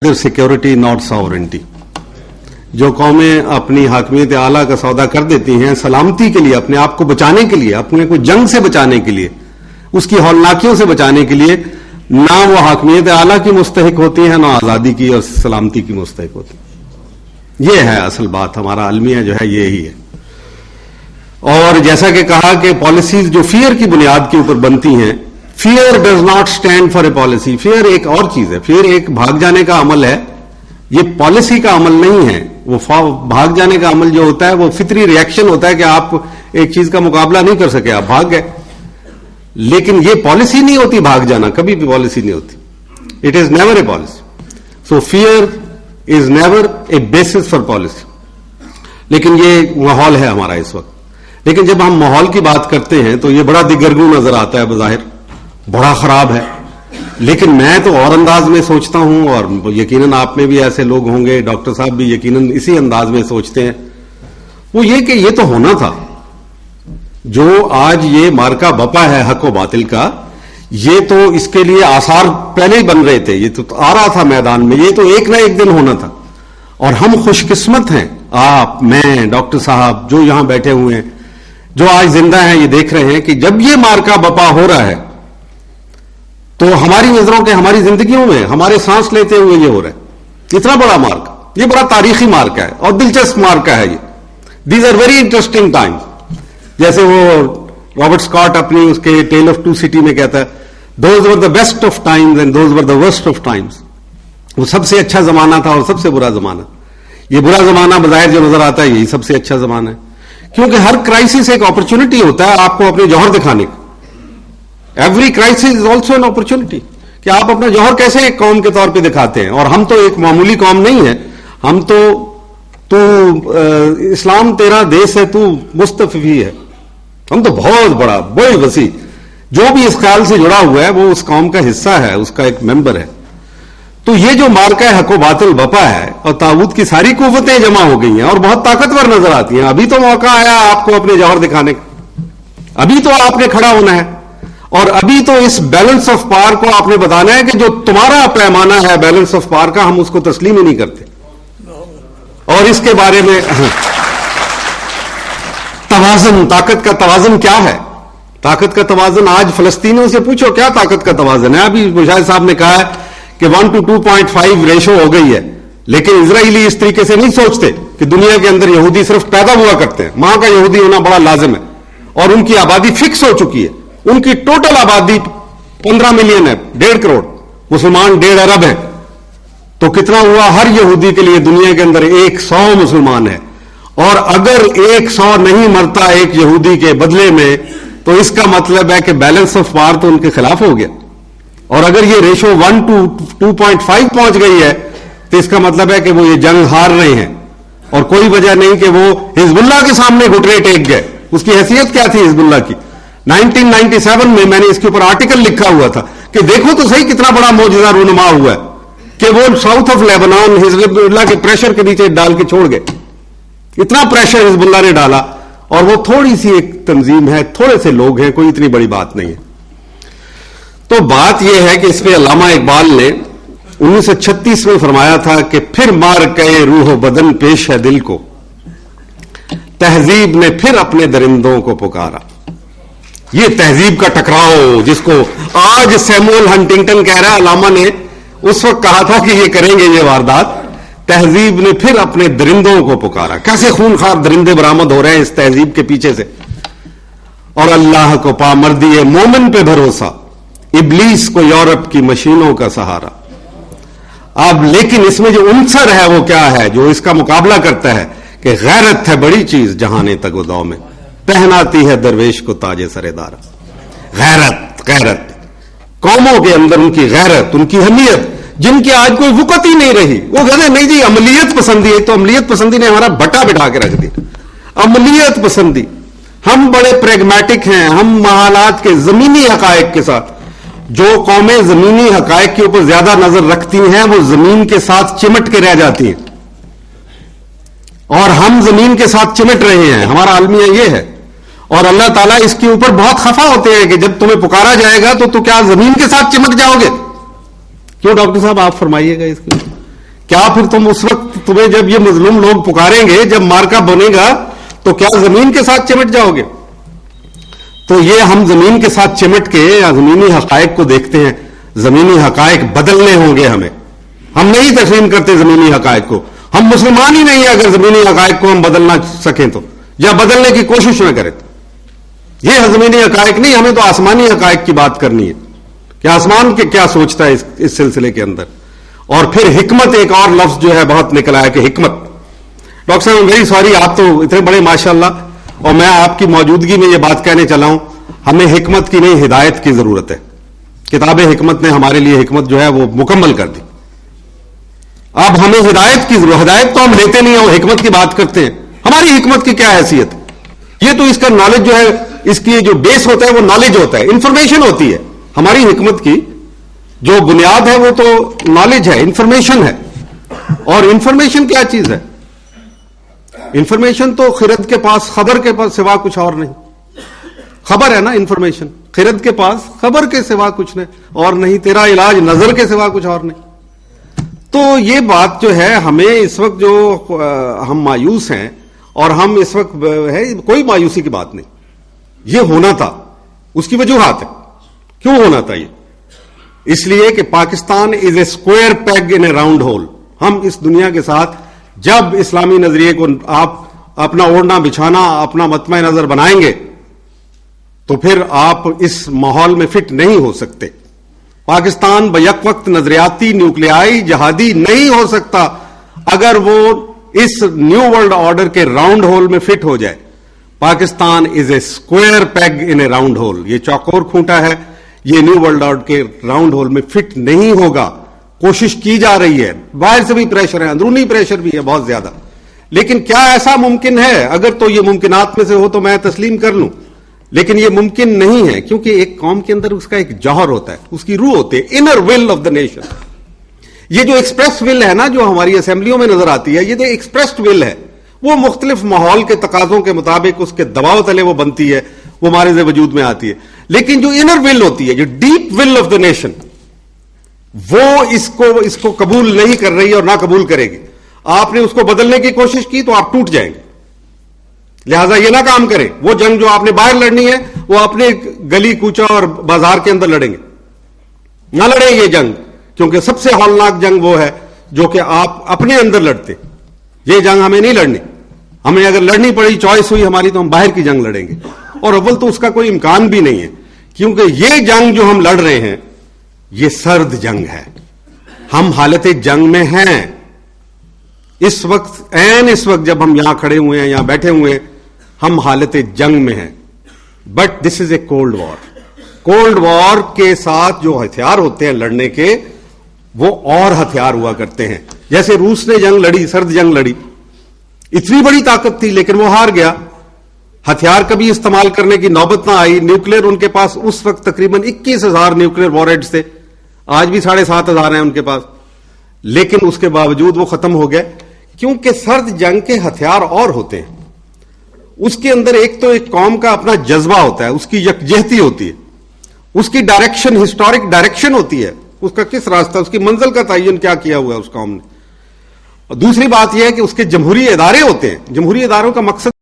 Security not sovereignty. जो कौमें अपनी हाकमियत आला का सौदा कर देती हैं सलामती के लिए, अपने आप को बचाने के लिए, अपने को जंग से बचाने के लिए, उसकी हौलनाकियों से बचाने के लिए, ना वो हाकमियत आला की मुस्तहिक होती हैं, ना आजादी की और सलामती की मुस्तहिक होती है। ये है असल बात, हमारा अलमिया जो है ये ही है। और जैसा कि कहा कि पॉलिसीज जो फियर की बुनियाद के ऊपर बनती हैं, fear does not stand for a policy. Fear एक और चीज है, फियर एक भाग जाने का अमल है, ये पॉलिसी का अमल नहीं है। वो भाग जाने का अमल जो होता है वो फितरी रिएक्शन होता है कि आप एक चीज का मुकाबला नहीं कर सके, आप भाग गए। लेकिन ये पॉलिसी नहीं होती, भाग जाना कभी भी पॉलिसी नहीं होती। It is never a policy. So fear is never a basis for policy. लेकिन ये माहौल है हमारा इस वक्त। लेकिन जब हम माहौल की बात करते हैं तो ये बड़ा दिगरगू नजर आता है, बज़ाहिर बड़ा खराब है। लेकिन मैं तो और अंदाज में सोचता हूं, और यकीनन आप में भी ऐसे लोग होंगे, डॉक्टर साहब भी यकीनन इसी अंदाज में सोचते हैं। वो ये कि ये तो होना था। जो आज ये मार्का बपा है हक व बातिल का, ये तो इसके लिए आसार पहले ही बन रहे थे, ये तो आ रहा था मैदान में, ये तो एक ना एक दिन होना था। और हम खुशकिस्मत हैं, आप, मैं, डॉक्टर साहब जो यहां बैठे हुए हैं, जो आज जिंदा हैं, ये देख रहे हैं कि जब ये मार्का बपा हो रहा है तो हमारी नजरों के, हमारी जिंदगियों में, हमारे सांस लेते हुए ये हो रहा है। इतना बड़ा मार्का, ये बड़ा तारीखी मार्का है और दिलचस्प मार्का है ये। These are very interesting times. जैसे वो रॉबर्ट स्कॉट अपनी उसके टेल ऑफ टू सिटी में कहता है, those were the best of times and those were the worst of times. वो सबसे अच्छा जमाना था और सबसे बुरा जमाना। ये बुरा जमाना बज़ाहिर जो नजर आता है यही सबसे अच्छा जमाना है, क्योंकि हर क्राइसिस एक अपॉर्चुनिटी होता है आपको अपने जौहर दिखाने का। Every crisis is also an opportunity कि आप अपना जौहर कैसे एक कौम के तौर पे दिखाते हैं। और हम तो एक मामूली कौम नहीं है, हम तो तू इस्लाम तेरा देश है, तू मुस्तफी है। हम तो बहुत बड़ा, बड़ी वसी, जो भी इस ख्याल से जुड़ा हुआ है वो उस कौम का हिस्सा है, उसका एक मेंबर है। तो ये जो मार्का हक व बातिल बपा है और ताबूत की सारी कुव्वतें जमा हो गई हैं और बहुत ताकतवर नजर आती हैं। अभी तो मौका आया आपको अपने जौहर दिखाने का, अभी तो आपने खड़ा होना है। और अभी तो इस बैलेंस ऑफ पावर को आपने बताना है कि जो तुम्हारा पैमाना है बैलेंस ऑफ पावर का, हम उसको तस्लीम ही नहीं करते। और इसके बारे में तवाज़ुन, ताकत का तवाज़ुन क्या है? ताकत का तवाज़ुन आज फलस्तीनियों से पूछो क्या ताकत का तवाज़ुन है। अभी मुशाहिद साहब ने कहा है कि 1 to 2.5 रेशो हो गई है, लेकिन इजराइली इस तरीके से नहीं सोचते कि दुनिया के अंदर यहूदी सिर्फ पैदा हुआ करते हैं। वहां का यहूदी होना बड़ा लाजिम है और उनकी आबादी फिक्स हो चुकी है। उनकी टोटल आबादी 15 मिलियन है, 1.5 करोड़, मुसलमान 1.5 अरब है। तो कितना हुआ? हर यहूदी के लिए दुनिया के अंदर 100 मुसलमान है। और अगर 100 नहीं मरता एक यहूदी के बदले में, तो इसका मतलब है कि बैलेंस ऑफ पावर तो उनके खिलाफ हो गया। और अगर ये रेशो 1 to 2.5 पहुंच गई है तो इसका मतलब है कि वो ये जंग हार रहे हैं। और कोई वजह नहीं कि वो हिजबुल्लाह के सामने घुटने टेक गए। उसकी हैसियत क्या थी हिजबुल्लाह की? 1997 में मैंने इसके ऊपर आर्टिकल लिखा हुआ था कि देखो तो सही कितना बड़ा मौजूदा रूनुमा हुआ है कि वो साउथ ऑफ लेबनान हिजबुल्लाह के प्रेशर के नीचे डाल के छोड़ गए। इतना प्रेशर हिजबुल्लाह ने डाला, और वो थोड़ी सी एक तंजीम है, थोड़े से लोग हैं, कोई इतनी बड़ी बात नहीं है। तो बात यह है कि इस पे अल्लामा इकबाल ने 1936 में फरमाया था कि फिर मार के रूह बदन पेश है दिल को, तहजीब ने फिर अपने दरिंदों को पुकारा। ये तहजीब का टकराव जिसको आज सैमुअल हंटिंगटन कह रहा है, अल्लामा ने उस वक्त कहा था कि ये करेंगे ये वारदात। तहजीब ने फिर अपने दरिंदों को पुकारा। कैसे खूनखार दरिंदे बरामद हो रहे हैं इस तहजीब के पीछे से। और अल्लाह को पा मर्दी है मोमिन पे भरोसा, इब्लीस को यूरोप की मशीनों का सहारा। अब लेकिन इसमें जो उनसर है वो क्या है जो इसका मुकाबला करता है कि गैरत है बड़ी चीज जहाने तगुदाव में, पहनाती है दरवेश को ताजे सरेदारा। गैरत, गैरत कौमों के अंदर उनकी गैरत, उनकी अहमियत, जिनकी आज कोई वक़्त ही नहीं रही। वो कहते नहीं जी अमलियत पसंदी है, तो अमलियत पसंदी ने हमारा बटा बिठा के रख दिया। अमलियत पसंदी, हम बड़े प्रेगमेटिक हैं, हम हालात के जमीनी हकायक के साथ। जो कौमें जमीनी हकायक के ऊपर ज्यादा नजर रखती हैं वो जमीन के साथ चिमट के रह जाती हैं, और हम जमीन के साथ चिमट रहे हैं। हमारा अलमिया ये है। और अल्लाह ताला इसके ऊपर बहुत खफा होते हैं कि जब तुम्हें पुकारा जाएगा तो क्या जमीन के साथ चिमट जाओगे? क्यों डॉक्टर साहब आप फरमाइएगा इसके ऊपर। کیا پھر تم اس وقت تمہیں جب یہ مظلوم لوگ پکاریں گے، جب مارکا بنے گا، تو کیا زمین کے ساتھ چمٹ جاؤ گے؟ تو یہ ہم زمین کے ساتھ چمٹ کے زمینی حقائق کو دیکھتے ہیں. زمینی حقائق بدلنے ہوں گے ہمیں. ہم نہیں تسلیم کرتے زمینی حقائق کو. ہم مسلمان ہی نہیں ہیں اگر زمینی حقائق کو ہم بدلنا سکیں تو، یا بدلنے کی کوشش نہ کریں. یہ زمینی حقائق نہیں، ہمیں تو آسمانی حقائق کی بات کرنی ہے کہ آسمان کے کیا سوچتا ہے اس سلسلے کے اندر. اور پھر حکمت، ایک اور لفظ جو ہے بہت نکل آیا کہ حکمت. ڈاکٹر صاحب ویری سوری، آپ تو اتنے بڑے ماشاءاللہ، اور میں آپ کی موجودگی میں یہ بات کہنے چلا ہوں، ہمیں حکمت کی نہیں ہدایت کی ضرورت ہے. کتاب حکمت نے ہمارے لیے حکمت جو ہے وہ مکمل کر دی. اب ہمیں ہدایت کی ضرورت. ہدایت تو ہم لیتے نہیں ہیں، وہ حکمت کی بات کرتے ہیں. ہماری حکمت کی کیا حیثیت؟ یہ تو اس کا نالج جو ہے، اس کی جو بیس ہوتا ہے وہ نالج ہوتا ہے، انفارمیشن ہوتی ہے. ہماری حکمت کی جو بنیاد ہے وہ تو نالج ہے، انفارمیشن ہے. اور انفارمیشن کیا چیز ہے؟ انفارمیشن تو خرد کے پاس خبر کے پاس سوا کچھ اور نہیں. خبر ہے نا انفارمیشن، خرد کے پاس خبر کے سوا کچھ نہیں اور نہیں، تیرا علاج نظر کے سوا کچھ اور نہیں. تو یہ بات جو ہے ہمیں اس وقت جو ہم مایوس ہیں، اور ہم اس وقت ہے، کوئی مایوسی کی بات نہیں. یہ ہونا تھا، اس کی وجوہات ہے کیوں ہونا تھا. یہ اس لیے کہ Pakistan is a square peg in a round hole. ہم اس دنیا کے ساتھ جب اسلامی نظریے کو آپ اپنا اوڑھنا بچھانا، اپنا مطمع نظر بنائیں گے، تو پھر آپ اس ماحول میں فٹ نہیں ہو سکتے. پاکستان بیک وقت نظریاتی، نیوکلیائی، جہادی نہیں ہو سکتا اگر وہ اس نیو ورلڈ آرڈر کے راؤنڈ ہول میں فٹ ہو جائے. Pakistan is a square peg in a round hole. یہ چوکور کھونٹا ہے، یہ نیو ورلڈ آرڈر کے راؤنڈ ہول میں فٹ نہیں ہوگا. کوشش کی جا رہی ہے، باہر سے بھی پریشر ہے، اندرونی پریشر بھی ہے بہت زیادہ. لیکن کیا ایسا ممکن ہے؟ اگر تو یہ ممکنات میں سے ہو تو میں تسلیم کر لوں، لیکن یہ ممکن نہیں ہے، کیونکہ ایک قوم کے اندر اس کا ایک جوہر ہوتا ہے، اس کی روح ہوتی ہے، inner will of the nation. یہ جو ایکسپریس ول ہے نا، جو ہماری اسمبلیوں میں نظر آتی ہے، یہ جو ایکسپریسڈ ول ہے، وہ مختلف ماحول کے تقاضوں کے مطابق اس کے دباؤ تلے وہ بنتی ہے، وہ مارز وجود میں آتی ہے. لیکن جو انر ول ہوتی ہے، جو deep will of the nation, وہ اس کو قبول نہیں کر رہی اور نہ قبول کرے گی. آپ نے اس کو بدلنے کی کوشش کی تو آپ ٹوٹ جائیں گے. لہذا یہ نہ کام کریں. وہ جنگ جو آپ نے باہر لڑنی ہے وہ اپنے گلی کوچا اور بازار کے اندر لڑیں گے. نہ لڑیں یہ جنگ، کیونکہ سب سے ہولناک جنگ وہ ہے جو کہ آپ اپنے اندر لڑتے. یہ جنگ ہمیں نہیں لڑنی. ہمیں اگر لڑنی پڑی، چوائس ہوئی ہماری، تو ہم باہر کی جنگ لڑیں گے. اور اول تو اس کا کوئی امکان بھی نہیں ہے، کیونکہ یہ جنگ جو ہم لڑ رہے ہیں یہ سرد جنگ ہے. ہم حالت جنگ میں ہیں اس وقت. اس وقت جب ہم یہاں کھڑے ہوئے ہیں، یہاں بیٹھے ہوئے ہیں، ہم حالت جنگ میں ہیں. But this is a cold war. Cold war کے ساتھ جو ہتھیار ہوتے ہیں لڑنے کے، وہ اور ہتھیار ہوا کرتے ہیں. جیسے روس نے جنگ لڑی، سرد جنگ لڑی، اتنی بڑی طاقت تھی لیکن وہ ہار گیا. ہتھیار کبھی استعمال کرنے کی نوبت نہ آئی. نیوکلیر ان کے پاس اس وقت تقریباً 21,000 نیوکلیر وارہیڈز تھے. آج بھی 7,500 ہیں ان کے پاس، لیکن اس کے باوجود وہ ختم ہو گئے. کیونکہ سرد جنگ کے ہتھیار اور ہوتے ہیں. اس کے اندر ایک تو ایک قوم کا اپنا جذبہ ہوتا ہے، اس کی یکجہتی ہوتی ہے، اس کی ڈائریکشن، ہسٹورک ڈائریکشن ہوتی ہے، اس کا کس راستہ، اس کی منزل کا تعین کیا کیا ہوا ہے اس قوم نے. اور دوسری بات یہ ہے کہ اس کے جمہوری ادارے ہوتے ہیں. جمہوری اداروں کا مقصد